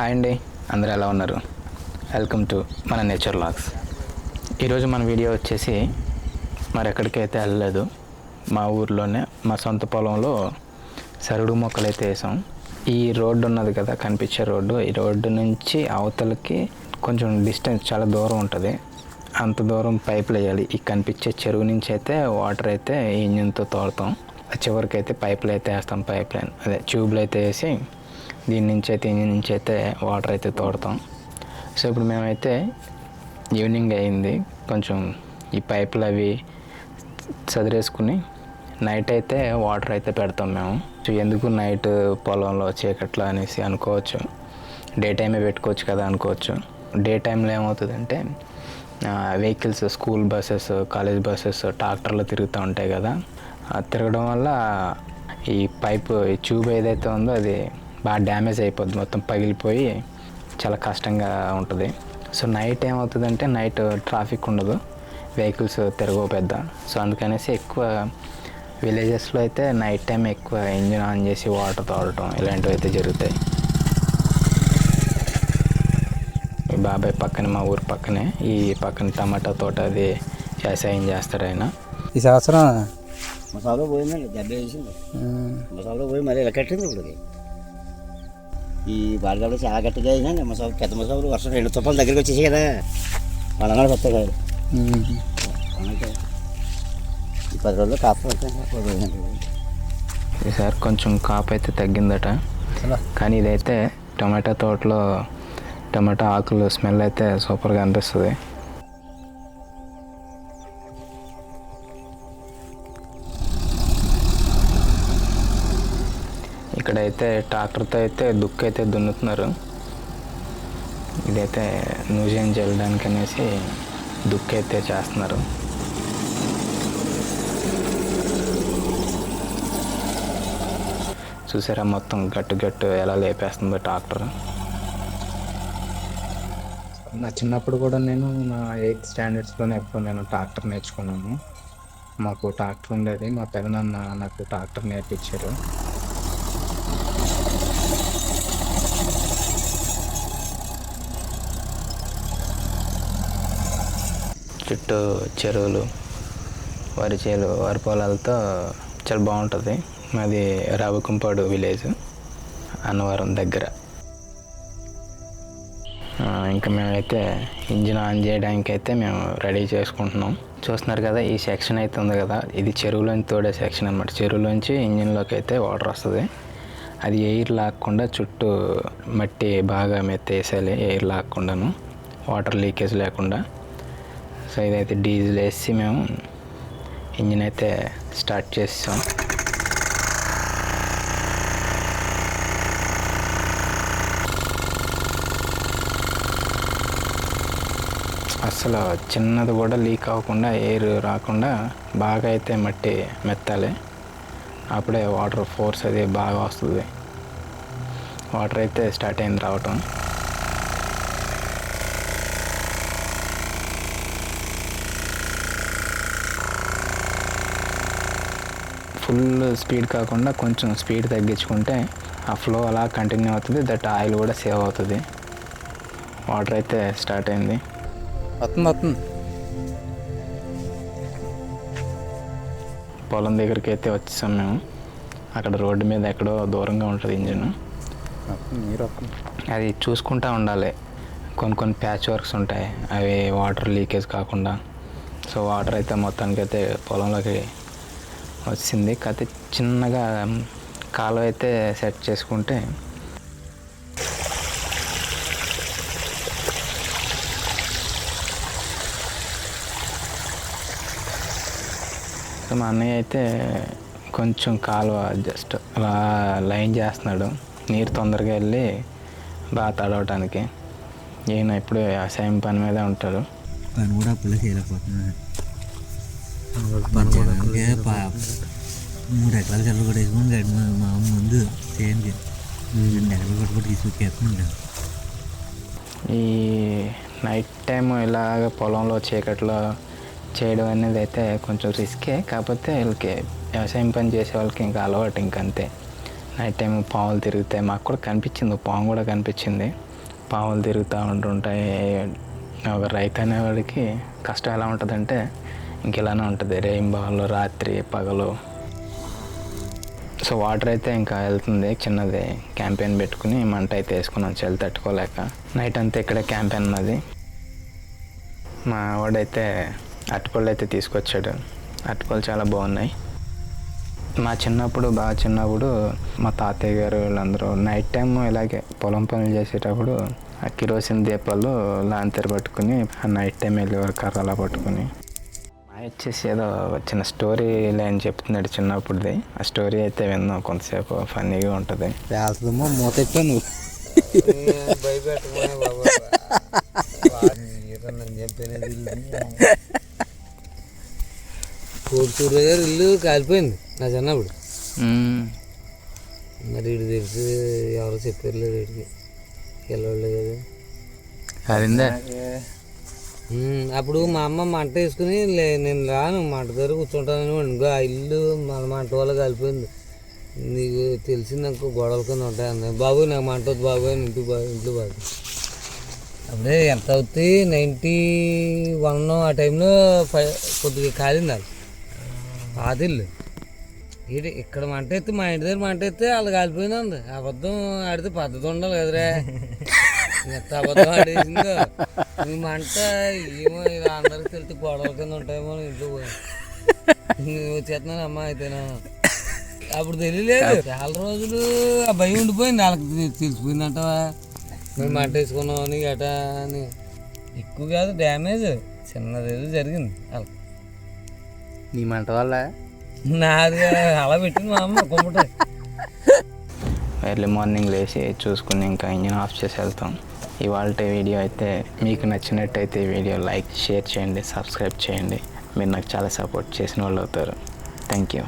Hi అండి, అందరూ ఎలా ఉన్నారు? వెల్కమ్ టు మన నేచర్ లాగ్స్. ఈరోజు మన వీడియో వచ్చేసి మరెక్కడికైతే వెళ్ళలేదు, మా ఊర్లోనే మా సొంత పొలంలో సరుడు మొక్కలు అయితే వేసాం. ఈ రోడ్డు ఉన్నది కదా, కనిపించే రోడ్డు, ఈ రోడ్డు నుంచి అవతలకి కొంచెం డిస్టెన్స్ చాలా దూరం ఉంటుంది. అంత దూరం పైపులు వేయాలి. ఈ కనిపించే చెరువు నుంచి అయితే వాటర్ అయితే ఇంజిన్తో తోలుతాం. చివరికి అయితే పైపులు అయితే వేస్తాం, పైప్ లైన్ అదే ట్యూబ్లు అయితే వేసి దీని నుంచి అయితే ఇంజిన్ నుంచి అయితే వాటర్ అయితే తోడతాం. సో ఇప్పుడు మేమైతే ఈవినింగ్ అయింది, కొంచెం ఈ పైపులు అవి చదిరేసుకుని నైట్ అయితే వాటర్ అయితే పెడతాం మేము. సో ఎందుకు నైట్ పొలంలో చీకట్లో అనేసి అనుకోవచ్చు, డే టైమే పెట్టుకోవచ్చు కదా అనుకోవచ్చు. డే టైంలో ఏమవుతుందంటే vehicles, school buses, college buses, ట్రాక్టర్లు తిరుగుతూ ఉంటాయి కదా, తిరగడం వల్ల ఈ పైపు, ఈ ట్యూబ్ ఏదైతే ఉందో అది బాగా డ్యామేజ్ అయిపోద్ది, మొత్తం పగిలిపోయి చాలా కష్టంగా ఉంటుంది. సో నైట్ ఏమవుతుందంటే నైట్ ట్రాఫిక్ ఉండదు, వెహికల్స్ తిరగవు పెద్ద. సో అందుకనేసి ఎక్కువ విలేజెస్లో అయితే నైట్ టైం ఎక్కువ ఇంజిన్ ఆన్ చేసి వాటర్ తోడటం ఇలాంటివి అయితే జరుగుతాయి. ఈ బాబాయ్ పక్కనే, మా ఊరు పక్కనే, ఈ పక్కన టమాటా తోట అది వ్యవసాయం చేస్తాడు ఆయన. ఈ సంవత్సరం మసాలా పోయిందండి, దెబ్బ వేసింది. మసాలా పోయి మళ్ళీ ఇలా కట్టింది. ఇప్పుడు ఈ బాడగడ చాలా గట్టిగా అయిందండి. మసాలా పెద్ద మసాలు వర్షం 2 తుపాలు దగ్గరికి వచ్చేసి కదా, వాళ్ళ వస్తాయి కాదు. ఈ 10 రోజుల్లో కాపు వస్తాయి. ఈసారి కొంచెం కాపు అయితే తగ్గిందట, కానీ ఇదైతే టమాటా తోటలో టమాటా ఆకులు స్మెల్ అయితే సూపర్గా అనిపిస్తుంది. ఇక్కడైతే ట్రాక్టర్తో అయితే దుక్కు అయితే దున్నుతున్నారు. ఇదైతే న్యూజియం చల్లడానికి అనేసి దుక్కు అయితే చేస్తున్నారు. చూసారా మొత్తం గట్టు గట్టు ఎలా లేపేస్తుందో ట్రాక్టర్. నా చిన్నప్పుడు కూడా నేను నా 8th స్టాండర్డ్స్లోనే ఎప్పుడు నేను ట్రాక్టర్ నేర్చుకున్నాను. మాకు ట్రాక్టర్ ఉండేది, మా పెదనాన్న నాకు ట్రాక్టర్ నేర్పించారు. చుట్టూ చెరువులు, వరి చేలు, వరి పొలాలతో చాలా బాగుంటుంది. మాది రావుకుంపాడు విలేజ్, అన్నవరం దగ్గర. ఇంకా మేమైతే ఇంజిన్ ఆన్ చేయడానికి అయితే మేము రెడీ చేసుకుంటున్నాం. చూస్తున్నారు కదా, ఈ సెక్షన్ అయితే ఉంది కదా, ఇది చెరువులోంచి తోడే సెక్షన్ అన్నమాట. చెరువులోంచి ఇంజిన్లోకి అయితే వాటర్ వస్తుంది. అది ఎయిర్ లాక్కుండా చుట్టూ మట్టి బాగా మెత్తేసేయాలి, ఎయిర్ లాక్కుండాను, వాటర్ లీకేజ్ లేకుండా. సో ఇదైతే డీజిల్ వేసి మేము ఇంజిన్ అయితే స్టార్ట్ చేసాం. అసలు చిన్నది కూడా లీక్ అవ్వకుండా, ఎయిర్ రాకుండా బాగా అయితే మట్టి మెత్తాలి. అప్పుడే వాటర్ ఫోర్స్ అది బాగా వస్తుంది. వాటర్ అయితే స్టార్ట్ అయింది రావటం. ఫుల్ స్పీడ్ కాకుండా కొంచెం స్పీడ్ తగ్గించుకుంటే ఆ ఫ్లో అలా కంటిన్యూ అవుతుంది, దట్ ఆయిల్ కూడా సేవ్ అవుతుంది. వాటర్ అయితే స్టార్ట్ అయింది. పొలం దగ్గరికి అయితే వచ్చేసాం మేము. అక్కడ రోడ్డు మీద ఎక్కడో దూరంగా ఉంటుంది ఇంజిన్, అది చూసుకుంటూ ఉండాలి. కొన్ని ప్యాచ్ వర్క్స్ ఉంటాయి, అవి వాటర్ లీకేజ్ కాకుండా. సో వాటర్ అయితే మొత్తానికైతే పొలంలోకి వచ్చింది. కాకపోతే చిన్నగా కాలువ అయితే సెట్ చేసుకుంటే సో మా అన్నయ్య అయితే కొంచెం కాలువ జస్ట్ అలా లైన్ చేస్తున్నాడు, నీరు తొందరగా వెళ్ళి బాగా తడవటానికి. ఈయన ఇప్పుడు వ్యవసాయం పని మీదే ఉంటారు. పని కూడా అప్పుడే చేయలేకపోతున్నాను. 3 ఎకరాలు చెట్లు కూడా వేసుకుని గడి మా ముందు చేయండి 2 ఎకరాలు కొట్టుకుంటూ తీసుకొచ్చేస్తున్నాం. ఈ నైట్ టైం ఇలాగ పొలంలో చీకట్లో చేయడం అనేది అయితే కొంచెం రిస్కే. కాకపోతే వీళ్ళకి వ్యవసాయం పని చేసే వాళ్ళకి ఇంకా అలవాటు ఇంకంతే. నైట్ టైం పాములు తిరుగుతాయి. మాకు కూడా కనిపించింది, పాము కూడా కనిపించింది. పాములు తిరుగుతూ ఉంటుంటాయి. ఒక రైతు అనేవాడికి కష్టం ఎలా ఉంటుందంటే ఇంక ఇలానే ఉంటుంది, రెయిన్బోలు రాత్రి పగలు. సో వాటర్ అయితే ఇంకా వెళ్తుంది, చిన్నది క్యాంపెయిన్ పెట్టుకుని మంట అయితే వేసుకున్నాం చలి తట్టుకోలేక. నైట్ అంతా ఇక్కడే క్యాంపెయిన్ ఉన్నది. మా వాడైతే అరటిపళ్ళు అయితే తీసుకొచ్చాడు. అరటిపళ్ళు చాలా బాగున్నాయి. మా చిన్నప్పుడు బాగా చిన్నప్పుడు మా తాతయ్య గారు వీళ్ళందరూ నైట్ టైం ఇలాగే పొలం పనులు చేసేటప్పుడు ఆ కిరోసిన్ దీపాలు లాంతర్ పట్టుకుని ఆ నైట్ టైం వెళ్ళేవారు కర్రలా పట్టుకుని. మా వచ్చేసి ఏదో చిన్న స్టోరీ లైన్ చెప్తున్నాడు చిన్నప్పుడుది. ఆ స్టోరీ అయితే విన్నాం కొంతసేపు, ఫన్నీగా ఉంటుంది. పేల్తుందేమో మూత ఎప్పాను కోడిచూరు గారు ఇల్లు కాలిపోయింది నా చిన్నప్పుడు. మరి వీడు తెలిసి ఎవరో చెప్పారు లేదు వీడికి వెళ్ళవాళ్ళు కదా. అదిందే అప్పుడు మా అమ్మ మంట వేసుకుని నేను రాను మంట దగ్గర కూర్చుంటానని ఇంకో ఆ ఇల్లు మన మంట వల్ల కాలిపోయింది, నీకు తెలిసిందనుకో గొడవల కింద ఉంటాయి. బాబు నాకు మంట వద్దు బాబు అని ఇంట్లో బాబు అప్పుడే ఎంత అవుతుంది 91 ఆ టైంలో కొద్దిగా కాలింది వాళ్ళు పాత ఇల్లు. ఏంటి ఇక్కడ మంట ఎత్తే మా ఇంటి దగ్గర మంట ఎత్తే వాళ్ళు కాలిపోయింది. అబద్ధం ఆడితే పద్ధతి ఉండాలి కదరా, ఎంత అబద్ధం ఆడేసిందో. నువ్వు మంట ఏమో ఇలా అందరికి తెలిసి గొడవల కింద ఉంటాయేమో ఇంట్లో నువ్వు వచ్చేస్తున్నాను అమ్మ అయితేనా. అప్పుడు తెలియలేదు, చాలా రోజులు ఆ భయం ఉండిపోయింది వాళ్ళకి. తెలిసిపోయిందంటవా మేము మంట వేసుకున్నాం అని గటా అని. ఎక్కువ కాదు డ్యామేజ్, చిన్నది ఏదో జరిగింది వాళ్ళకి. నీ మంట వల్ల నాది అలా పెట్టింది మా అమ్మ కొమ్మట. ఎర్లీ మార్నింగ్ లేచి చూసుకుని ఇంకా ఇంజిన్ ఆఫ్ చేసి వెళ్తాం. ఇవాళ వీడియో అయితే మీకు నచ్చినట్టయితే ఈ వీడియో లైక్ షేర్ చేయండి, సబ్స్క్రైబ్ చేయండి. మీరు నాకు చాలా సపోర్ట్ చేసిన వాళ్ళు అవుతారు. Thank you.